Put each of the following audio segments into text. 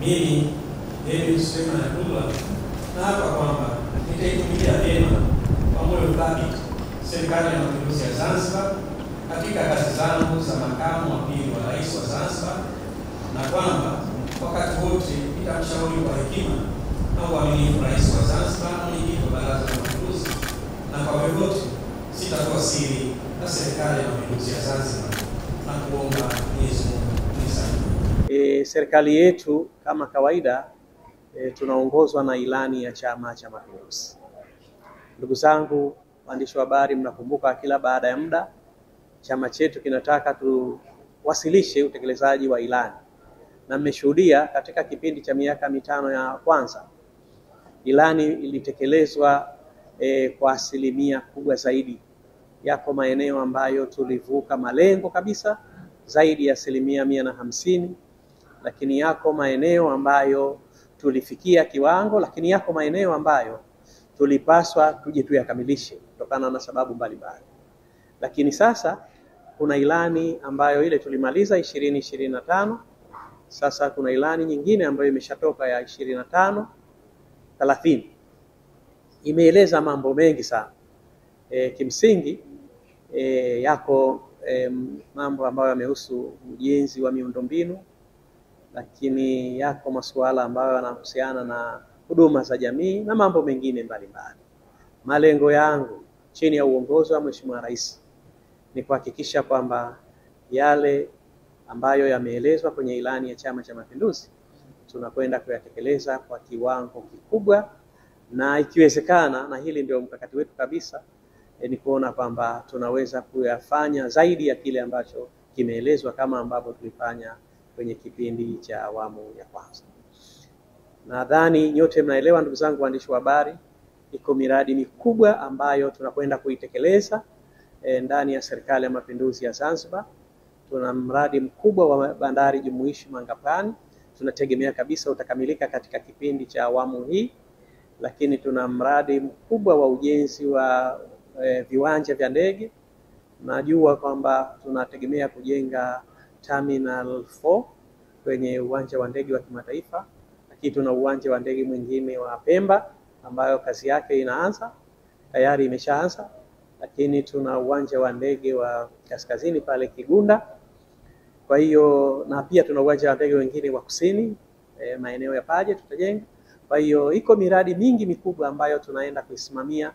Mimi David Suleiman Abdullah naapa kwamba nitaitumikia vyema kwa moyo thabiti Serikali ya Mapinduzi ya Zanzibar katika kazi zangu za makamu wa pili wa rais wa Zanzibar, na kwamba wakati wote nitamshauri kwa hekima na uaminifu rais wa Zanzibar na mwenyekiti wa Baraza la Mapinduzi, na kwa vyovyote sitatoa siri na Serikali ya Mapinduzi ya Zanzibar, na kuomba Mwenyezi Mungu nisaidie. Serikali yetu kama kawaida tunaongozwa na ilani ya Chama cha Mapinduzi. Ndugu zangu waandishi wa habari, mnakumbuka kila baada ya muda chama chetu kinataka tuwasilishe utekelezaji wa ilani, na mmeshuhudia katika kipindi cha miaka mitano ya kwanza ilani ilitekelezwa kwa asilimia kubwa zaidi. Yako maeneo ambayo tulivuka malengo kabisa zaidi ya 150, lakini yako maeneo ambayo tulifikia kiwango, lakini yako maeneo ambayo tulipaswa tuje tuyakamilishe kutokana na sababu mbalimbali. Lakini sasa kuna ilani ambayo ile tulimaliza 2025, sasa kuna ilani nyingine ambayo imeshatoka ya 25-30. Imeeleza mambo mengi sana. Kimsingi yako mambo ambayo yamehusu ujenzi wa miundombinu, lakini yako masuala ambayo yanahusiana na huduma za jamii na mambo mengine mbalimbali. Malengo yangu chini ya uongozi wa Mheshimiwa Rais ni kuhakikisha kwamba yale ambayo yameelezwa kwenye ilani ya Chama cha Mapinduzi tunakwenda kuyatekeleza kwa kiwango kikubwa, na ikiwezekana, na hili ndio mkakati wetu kabisa, ni kuona kwamba tunaweza kuyafanya zaidi ya kile ambacho kimeelezwa kama ambavyo tulifanya kwenye kipindi cha awamu ya kwanza. Nadhani nyote mnaelewa, ndugu zangu waandishi wa habari, iko miradi mikubwa ambayo tunakwenda kuitekeleza ndani ya Serikali ya Mapinduzi ya Zanzibar. Tuna mradi mkubwa wa bandari jumuishi Mangapani, tunategemea kabisa utakamilika katika kipindi cha awamu hii. Lakini tuna mradi mkubwa wa ujenzi wa viwanja vya ndege. Najua kwamba tunategemea kujenga Terminal 4 kwenye uwanja wa ndege wa kimataifa, lakini tuna uwanja wa ndege mwingine wa Pemba ambayo kazi yake inaanza, tayari imeshaanza. Lakini tuna uwanja wa ndege wa kaskazini pale Kigunda. Kwa hiyo na pia tuna uwanja wa ndege wengine wa kusini, maeneo ya Paje tutajenga. Kwa hiyo iko miradi mingi mikubwa ambayo tunaenda kuisimamia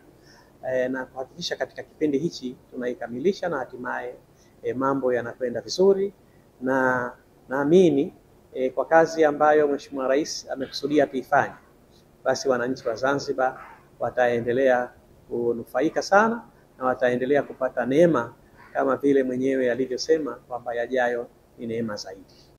na kuhakikisha katika kipindi hichi tunaikamilisha, na hatimaye mambo yanakwenda vizuri, na naamini kwa kazi ambayo Mheshimiwa Rais amekusudia tuifanye, basi wananchi wa Zanzibar wataendelea kunufaika sana na wataendelea kupata neema kama vile mwenyewe alivyosema kwamba yajayo ni neema zaidi.